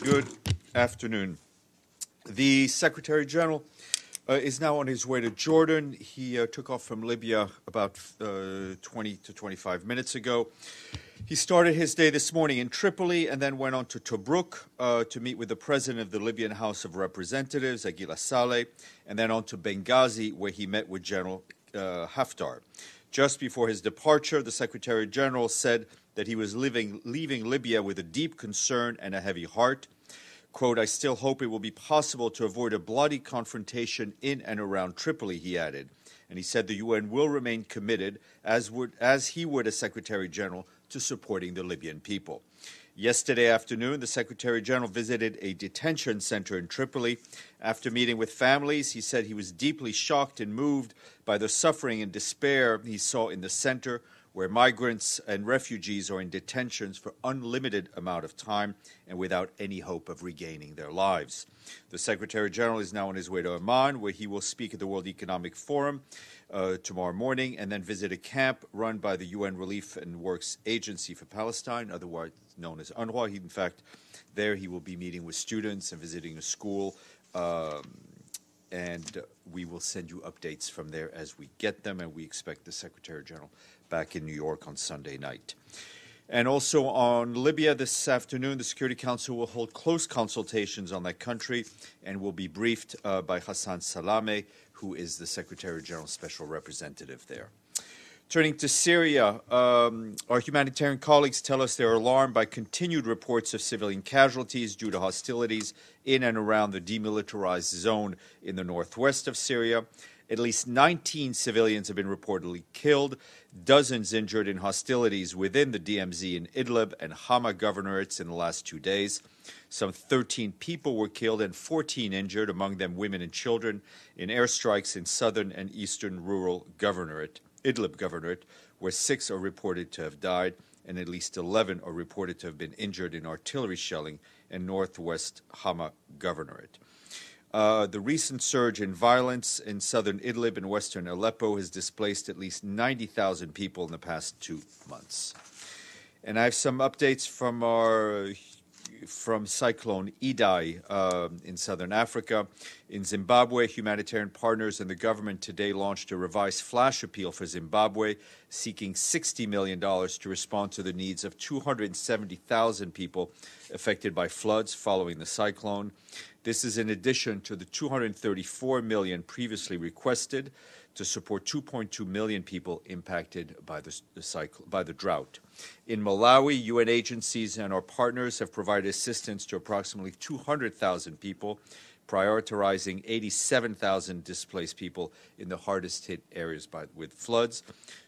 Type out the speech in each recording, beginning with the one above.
Good afternoon. The Secretary General is now on his way to Jordan. He took off from Libya about 20 to 25 minutes ago. He started his day this morning in Tripoli and then went on to Tobruk to meet with the president of the Libyan House of Representatives, Agila Saleh, and then on to Benghazi, where he met with General Haftar. Just before his departure, the Secretary General said that he was leaving Libya with a deep concern and a heavy heart. Quote, "I still hope it will be possible to avoid a bloody confrontation in and around Tripoli," he added. And he said the UN will remain committed, as he would as Secretary General, to supporting the Libyan people. Yesterday afternoon, the Secretary General visited a detention center in Tripoli. After meeting with families, he said he was deeply shocked and moved by the suffering and despair he saw in the center, where migrants and refugees are in detentions for unlimited amount of time and without any hope of regaining their lives. The Secretary General is now on his way to Amman, where he will speak at the World Economic Forum tomorrow morning, and then visit a camp run by the UN Relief and Works Agency for Palestine, otherwise known as UNRWA. In fact, there he will be meeting with students and visiting a school, and we will send you updates from there as we get them, and we expect the Secretary General back in New York on Sunday night. And also on Libya this afternoon, the Security Council will hold close consultations on that country and will be briefed by Hassan Salameh, who is the Secretary General's special representative there. Turning to Syria, our humanitarian colleagues tell us they're alarmed by continued reports of civilian casualties due to hostilities in and around the demilitarized zone in the northwest of Syria. At least 19 civilians have been reportedly killed, dozens injured in hostilities within the DMZ in Idlib and Hama governorates in the last 2 days. Some 13 people were killed and 14 injured, among them women and children, in airstrikes in southern and eastern rural governorate, Idlib governorate, where 6 are reported to have died and at least 11 are reported to have been injured in artillery shelling in northwest Hama governorate. The recent surge in violence in southern Idlib and western Aleppo has displaced at least 90,000 people in the past 2 months. And I have some updates from Cyclone Idai in southern Africa. In Zimbabwe, humanitarian partners and the government today launched a revised flash appeal for Zimbabwe, seeking $60 million to respond to the needs of 270,000 people affected by floods following the cyclone. This is in addition to the $234 million previously requested to support 2.2 million people impacted by the drought. In Malawi, UN agencies and our partners have provided assistance to approximately 200,000 people, prioritizing 87,000 displaced people in the hardest hit areas with floods.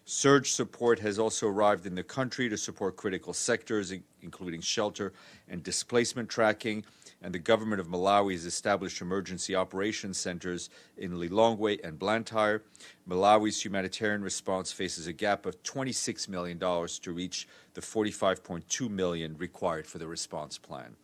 Surge support has also arrived in the country to support critical sectors, including shelter and displacement tracking. And the government of Malawi has established emergency operations centers in Lilongwe and Blantyre. Malawi's humanitarian response faces a gap of $26 million to reach the $45.2 million required for the response plan.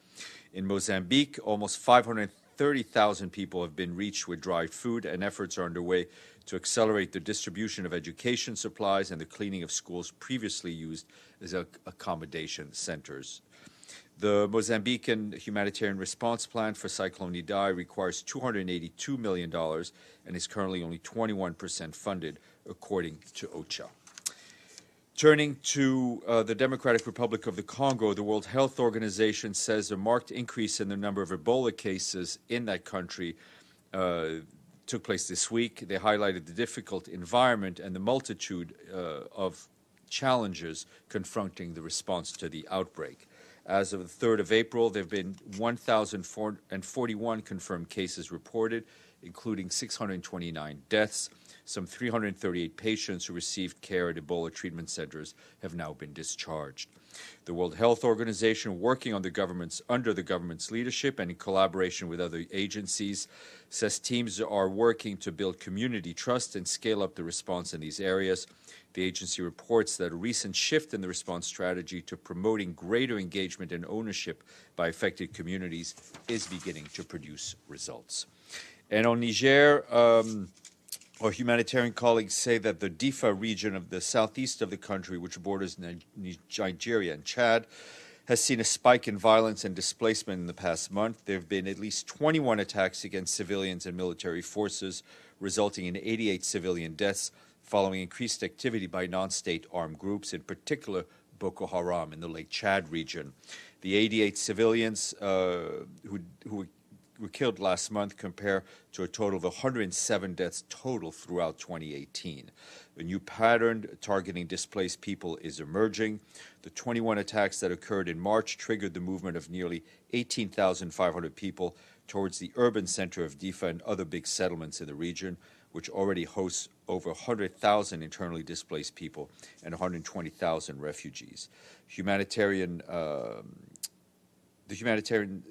In Mozambique, almost 530,000 people have been reached with dry food, and efforts are underway to accelerate the distribution of education supplies and the cleaning of schools previously used as accommodation centers. The Mozambican humanitarian response plan for Cyclone Idai requires $282 million and is currently only 21% funded, according to OCHA. Turning to the Democratic Republic of the Congo, the World Health Organization says a marked increase in the number of Ebola cases in that country took place this week. They highlighted the difficult environment and the multitude of challenges confronting the response to the outbreak. As of the 3rd of April, there have been 1,041 confirmed cases reported, including 629 deaths. Some 338 patients who received care at Ebola treatment centers have now been discharged. The World Health Organization, working on under the government's leadership and in collaboration with other agencies, says teams are working to build community trust and scale up the response in these areas. The agency reports that a recent shift in the response strategy to promoting greater engagement and ownership by affected communities is beginning to produce results. And on Niger, our humanitarian colleagues say that the Difa region of the southeast of the country, which borders Nigeria and Chad, has seen a spike in violence and displacement in the past month. There have been at least 21 attacks against civilians and military forces, resulting in 88 civilian deaths following increased activity by non-state armed groups, in particular Boko Haram in the Lake Chad region. The 88 civilians who were killed last month compare to a total of 107 deaths total throughout 2018. A new pattern targeting displaced people is emerging. The 21 attacks that occurred in March triggered the movement of nearly 18,500 people towards the urban center of Difa and other big settlements in the region, which already hosts over 100,000 internally displaced people and 120,000 refugees. The humanitarian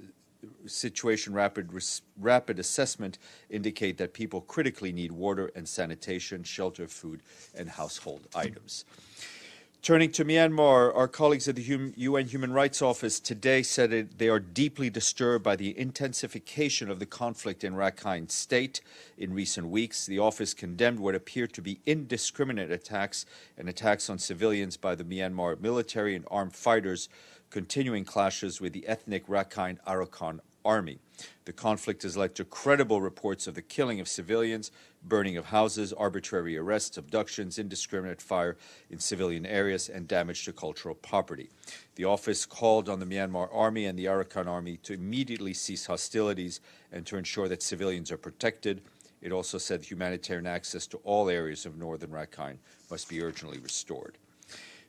situation rapid assessment indicate that people critically need water and sanitation, shelter, food, and household items. Turning to Myanmar, our colleagues at the UN Human Rights Office today said they are deeply disturbed by the intensification of the conflict in Rakhine State in recent weeks. The office condemned what appeared to be indiscriminate attacks and attacks on civilians by the Myanmar military and armed fighters, continuing clashes with the ethnic Rakhine Arakan army. The conflict has led to credible reports of the killing of civilians, burning of houses, arbitrary arrests, abductions, indiscriminate fire in civilian areas, and damage to cultural property. The office called on the Myanmar army and the Arakan army to immediately cease hostilities and to ensure that civilians are protected. It also said humanitarian access to all areas of northern Rakhine must be urgently restored.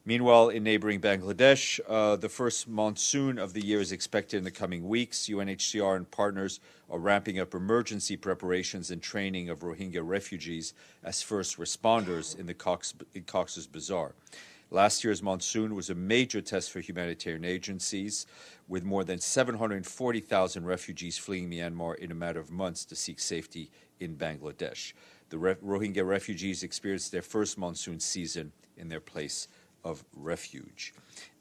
Meanwhile, in neighboring Bangladesh, the first monsoon of the year is expected in the coming weeks. UNHCR and partners are ramping up emergency preparations and training of Rohingya refugees as first responders in Cox's Bazar. Last year's monsoon was a major test for humanitarian agencies, with more than 740,000 refugees fleeing Myanmar in a matter of months to seek safety in Bangladesh. The Rohingya refugees experienced their first monsoon season in their place of refuge.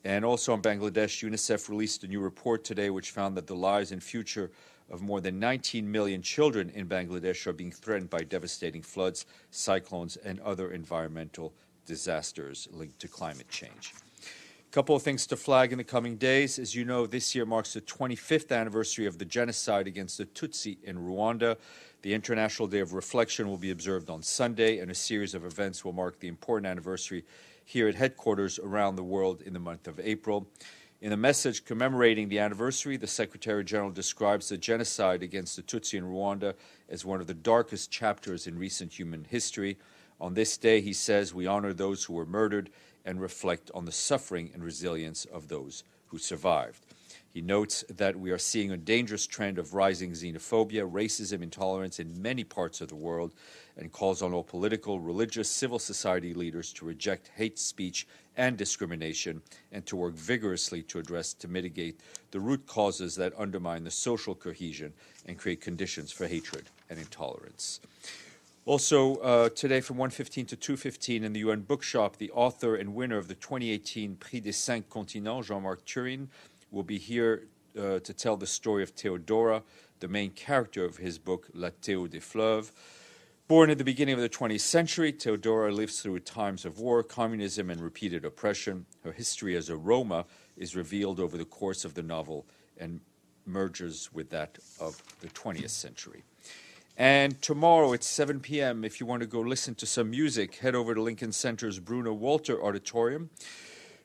And also in Bangladesh, UNICEF released a new report today which found that the lives and future of more than 19 million children in Bangladesh are being threatened by devastating floods, cyclones, and other environmental disasters linked to climate change. A couple of things to flag in the coming days. As you know, this year marks the 25th anniversary of the genocide against the Tutsi in Rwanda. The International Day of Reflection will be observed on Sunday, and a series of events will mark the important anniversary here at headquarters around the world in the month of April. In a message commemorating the anniversary, the Secretary General describes the genocide against the Tutsi in Rwanda as one of the darkest chapters in recent human history. On this day, he says, we honor those who were murdered and reflect on the suffering and resilience of those who survived. He notes that we are seeing a dangerous trend of rising xenophobia, racism, intolerance in many parts of the world, and calls on all political, religious, civil society leaders to reject hate speech and discrimination and to work vigorously to mitigate the root causes that undermine the social cohesion and create conditions for hatred and intolerance. Also, today from 1:15 to 2:15 in the UN Bookshop, the author and winner of the 2018 Prix des Cinq Continents, JeanMarc Turin, will be here to tell the story of Theodora, the main character of his book, La Théo des Fleuves. Born at the beginning of the 20th century, Theodora lives through times of war, communism, and repeated oppression. Her history as a Roma is revealed over the course of the novel and merges with that of the 20th century. And tomorrow at 7 p.m., if you want to go listen to some music, head over to Lincoln Center's Bruno Walter Auditorium,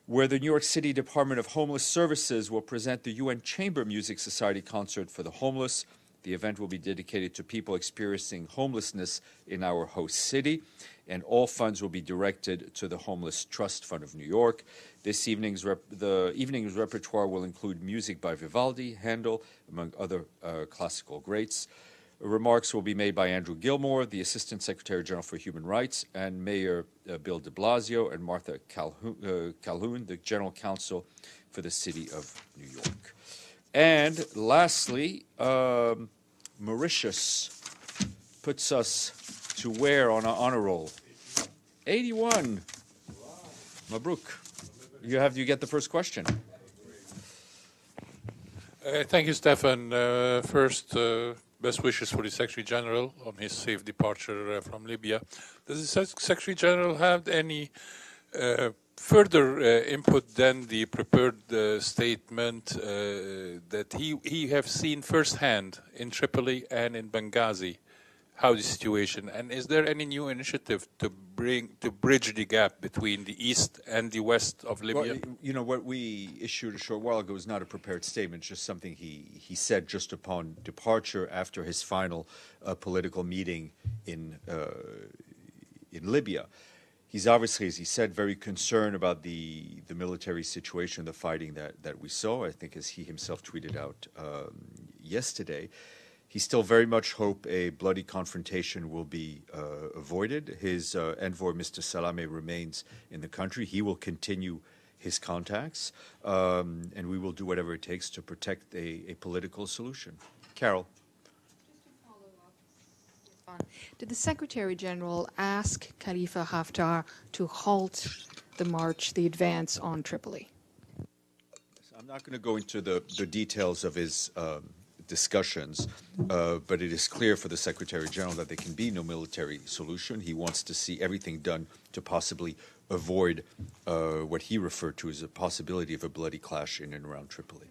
where the New York City Department of Homeless Services will present the UN Chamber Music Society concert for the homeless. The event will be dedicated to people experiencing homelessness in our host city, and all funds will be directed to the Homeless Trust Fund of New York. This evening's repertoire will include music by Vivaldi, Handel, among other classical greats. Remarks will be made by Andrew Gilmore, the Assistant Secretary General for Human Rights, and Mayor Bill de Blasio, and Martha Calhoun, the General Counsel for the City of New York. And lastly, Mauritius puts us to where on our honor roll? 81. Mabruk. You get the first question. Thank you, Stéphane. First, best wishes for the Secretary General on his safe departure from Libya. Does the Secretary General have any further input than the prepared statement that he have seen firsthand in Tripoli and in Benghazi how the situation, and is there any new initiative to bridge the gap between the east and the west of Libya? Well, you know, what we issued a short while ago was not a prepared statement, just something he said just upon departure after his final political meeting in Libya. He's obviously, as he said, very concerned about the military situation, the fighting that we saw, I think, as he himself tweeted out yesterday. He still very much hope a bloody confrontation will be avoided. His envoy, Mr. Salame, remains in the country. He will continue his contacts, and we will do whatever it takes to protect a political solution. Carol. Did the Secretary General ask Khalifa Haftar to halt the march, the advance on Tripoli? I'm not going to go into the details of his discussions, but it is clear for the Secretary General that there can be no military solution. He wants to see everything done to possibly avoid what he referred to as a possibility of a bloody clash in and around Tripoli.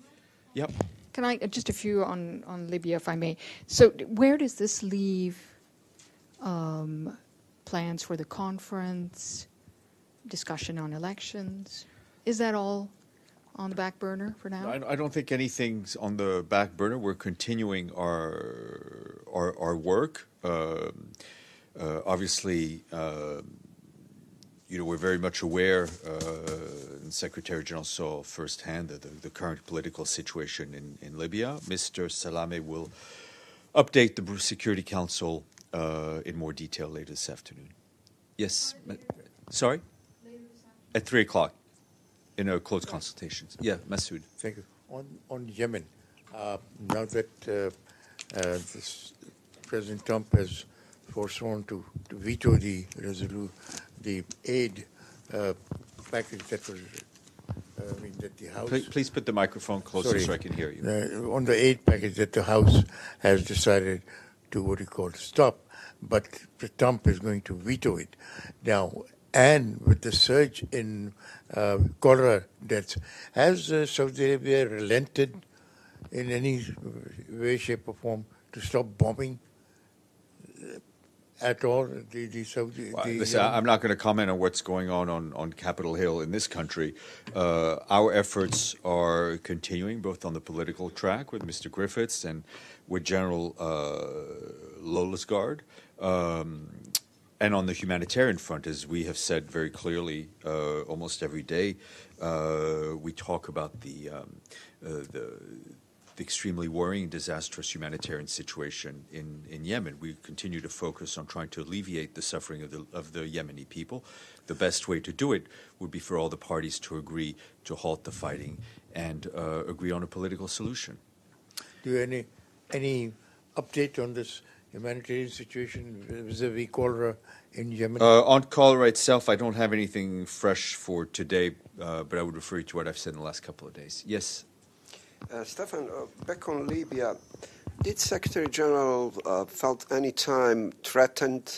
Yep. Can I, just a few on Libya, if I may. So where does this leave plans for the conference, discussion on elections? Is that all on the back burner for now? I don't think anything's on the back burner. We're continuing our work. Obviously, you know, we're very much aware, and Secretary General saw firsthand the current political situation in Libya. Mr. Salame will update the Security Council in more detail later this afternoon. Yes. Sorry? At 3 o'clock. In a closed consultations. Yeah, Masood. Thank you. On Yemen, now that this President Trump has forsworn to veto the aid package that was, that the House... Please put the microphone closer so I can hear you. On the aid package that the House has decided to what you call stop, but Trump is going to veto it. Now, and with the surge in cholera deaths, has Saudi Arabia relented in any way, shape, or form to stop bombing at all? Listen, I'm not going to comment on what's going on Capitol Hill in this country. Our efforts are continuing, both on the political track with Mr. Griffiths and with General Lolesgard. And on the humanitarian front, as we have said very clearly almost every day, we talk about the extremely worrying, disastrous humanitarian situation in Yemen. We continue to focus on trying to alleviate the suffering of the Yemeni people. The best way to do it would be for all the parties to agree to halt the fighting and agree on a political solution. Do you have any update on this humanitarian situation vis-a-vis cholera in Yemen? On cholera itself, I don't have anything fresh for today, but I would refer you to what I've said in the last couple of days. Yes? Stéphane, back on Libya, did Secretary General felt any time threatened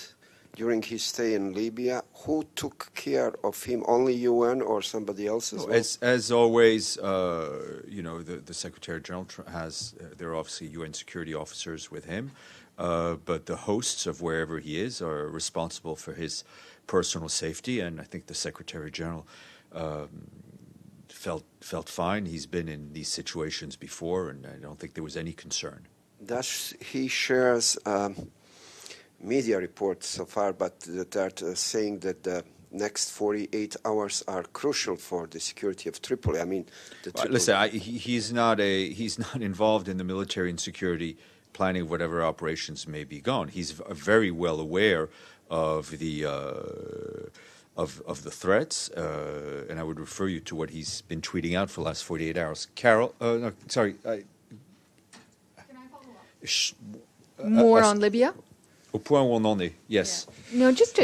during his stay in Libya? Who took care of him? Only UN or somebody else as well? As always, you know, the Secretary General has, there are obviously UN security officers with him, but the hosts of wherever he is are responsible for his personal safety, and I think the Secretary General felt fine. He's been in these situations before, and I don't think there was any concern. Does he shares media reports so far, but that are saying that the next 48 hours are crucial for the security of Tripoli? I mean, listen, he's not involved in the military and security planning of whatever operations may be gone. He's very well aware of the threats, and I would refer you to what he's been tweeting out for the last 48 hours. Carol, no, sorry. Can I follow up? More on Libya? Au point où on en est, yes. Yeah. No, just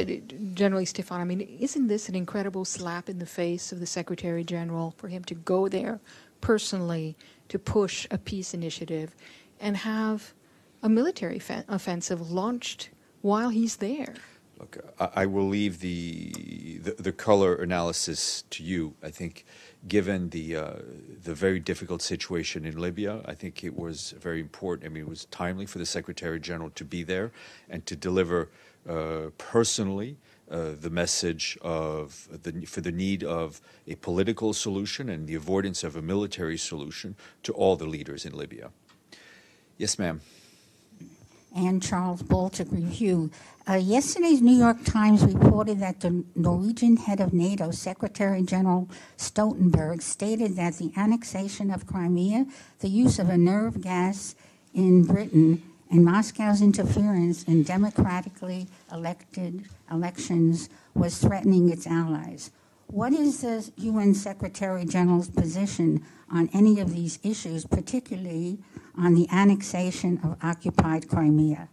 generally, Stéphane, I mean, isn't this an incredible slap in the face of the Secretary General for him to go there personally to push a peace initiative and have a military offensive launched while he's there? Look, I will leave the color analysis to you. I think, given the very difficult situation in Libya, I think it was very important. I mean, it was timely for the Secretary General to be there and to deliver personally the message for the need of a political solution and the avoidance of a military solution to all the leaders in Libya. Yes, ma'am. And Charles Baltic Review. Yesterday's New York Times reported that the Norwegian head of NATO, Secretary General Stoltenberg, stated that the annexation of Crimea, the use of a nerve gas in Britain, and Moscow's interference in democratically elected elections was threatening its allies. What is the UN Secretary General's position on any of these issues, particularly on the annexation of occupied Crimea?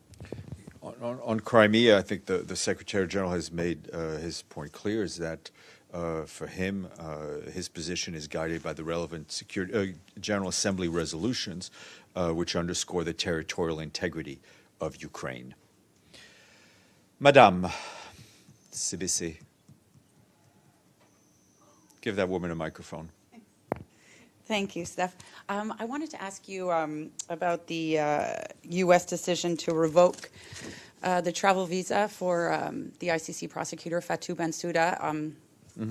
On Crimea, I think the Secretary General has made his point clear, is that for him, his position is guided by the relevant General Assembly resolutions, which underscore the territorial integrity of Ukraine. Madame Sibisi, give that woman a microphone. Thank you, Steph. I wanted to ask you about the U.S. decision to revoke the travel visa for the ICC prosecutor, Fatou Bensouda.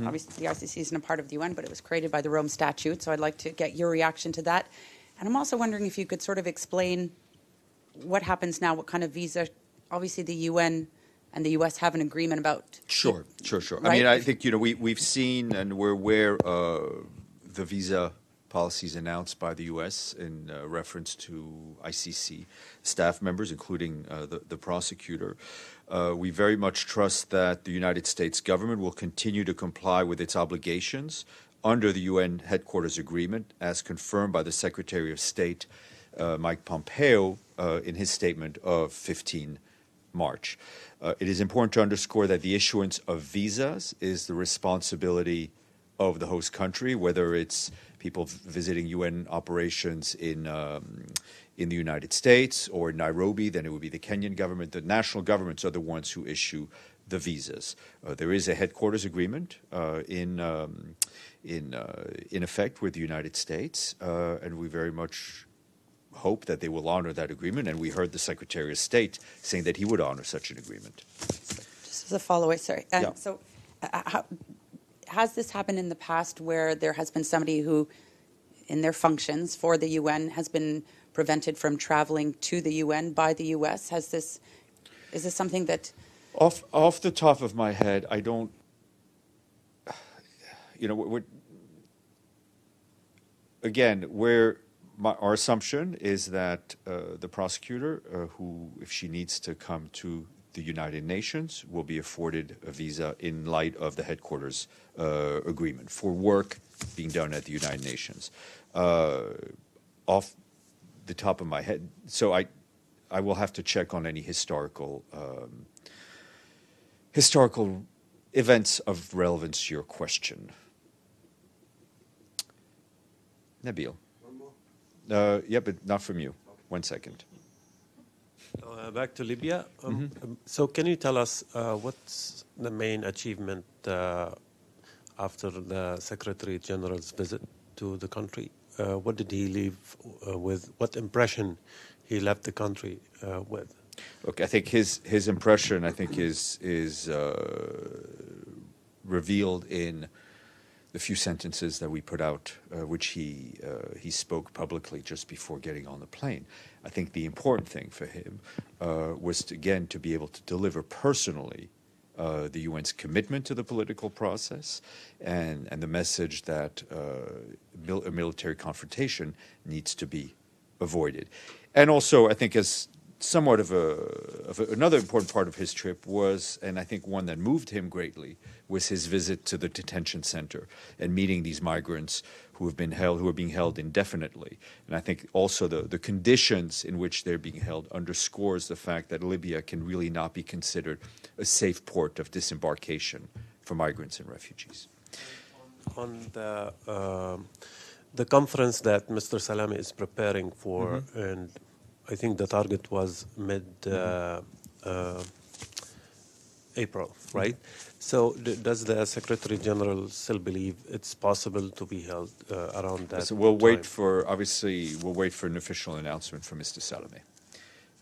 Obviously, the ICC isn't a part of the UN, but it was created by the Rome Statute, so I'd like to get your reaction to that. And I'm also wondering if you could sort of explain what happens now, what kind of visa. Obviously, the UN and the U.S. have an agreement about. Sure. Right? I mean, I think, we've seen and we're aware of the visa policies announced by the U.S. in reference to ICC staff members, including the prosecutor. We very much trust that the United States government will continue to comply with its obligations under the UN headquarters agreement, as confirmed by the Secretary of State, Mike Pompeo, in his statement of 15 March. It is important to underscore that the issuance of visas is the responsibility of the host country, whether it's people visiting UN operations in the United States or in Nairobi, then it would be the Kenyan government. The national governments are the ones who issue the visas. There is a headquarters agreement in effect with the United States, and we very much hope that they will honor that agreement. And we heard the Secretary of State saying that he would honor such an agreement. Just as a follow-up, sorry. Yeah. So, has this happened in the past where there has been somebody who, in their functions for the UN, has been prevented from traveling to the UN by the U.S.? Is this something that... Off the top of my head, I don't... our assumption is that the prosecutor, who, if she needs to come to the United Nations, will be afforded a visa in light of the headquarters agreement for work being done at the United Nations. Off the top of my head, so I will have to check on any historical events of relevance to your question. Nabil. One more. Yeah, but not from you. 1 second. Back to Libya. So can you tell us what's the main achievement after the Secretary General's visit to the country? What did he leave with? What impression he left the country with? Look, I think his impression, is revealed in the few sentences that we put out, which he spoke publicly just before getting on the plane. I think the important thing for him was to be able to deliver personally the UN's commitment to the political process and the message that a military confrontation needs to be avoided. And also, I think, as somewhat of another important part of his trip was, and I think one that moved him greatly, was his visit to the detention center and meeting these migrants who are being held indefinitely. And I think also the conditions in which they're being held underscores the fact that Libya can really not be considered a safe port of disembarkation for migrants and refugees. On the conference that Mr. Salami is preparing for, and I think the target was April, right? So does the Secretary General still believe it's possible to be held around that? So we'll wait time? we'll wait for an official announcement from Mr. Saleh.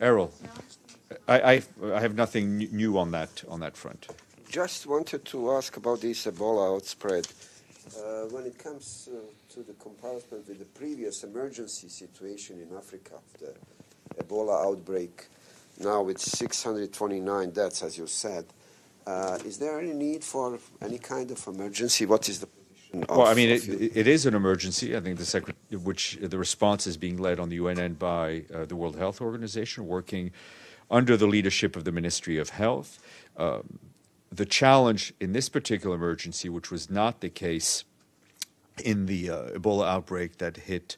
Errol, I have nothing new on that front. Just wanted to ask about this Ebola outspread. When it comes to the comparison with the previous emergency situation in Africa, the Ebola outbreak, now with 629 deaths, as you said, is there any need for any kind of emergency? What is the position of... Well, I mean, it is an emergency. I think the response is being led on the UN end by the World Health Organization, working under the leadership of the Ministry of Health. The challenge in this particular emergency, which was not the case in the Ebola outbreak that hit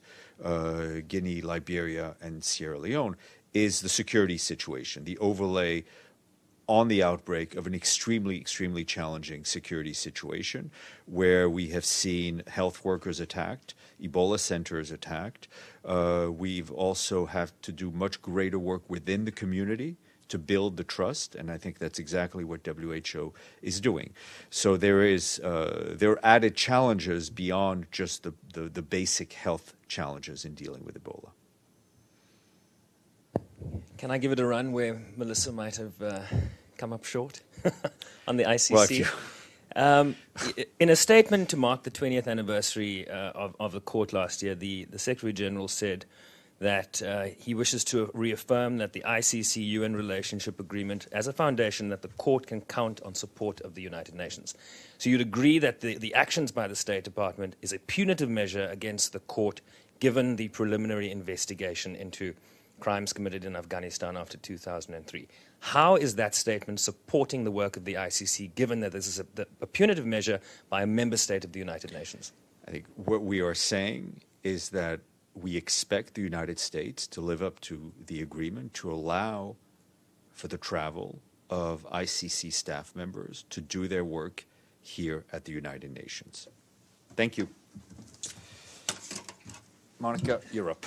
Guinea, Liberia, and Sierra Leone, is the security situation, the overlay on the outbreak of an extremely, extremely challenging security situation where we have seen health workers attacked, Ebola centers attacked. We've also have to do much greater work within the community to build the trust, and I think that's exactly what WHO is doing. So there are added challenges beyond just the basic health challenges in dealing with Ebola. Can I give it a run where Melissa might have come up short on the ICC? Well, in a statement to mark the 20th anniversary of the court last year, the Secretary General said that he wishes to reaffirm that the ICC-UN relationship agreement as a foundation that the court can count on support of the United Nations. So you'd agree that the actions by the State Department is a punitive measure against the court given the preliminary investigation into crimes committed in Afghanistan after 2003. How is that statement supporting the work of the ICC given that this is a punitive measure by a member state of the United Nations? I think what we are saying is that we expect the United States to live up to the agreement to allow for the travel of ICC staff members to do their work here at the United Nations. Thank you. Monica, you're up.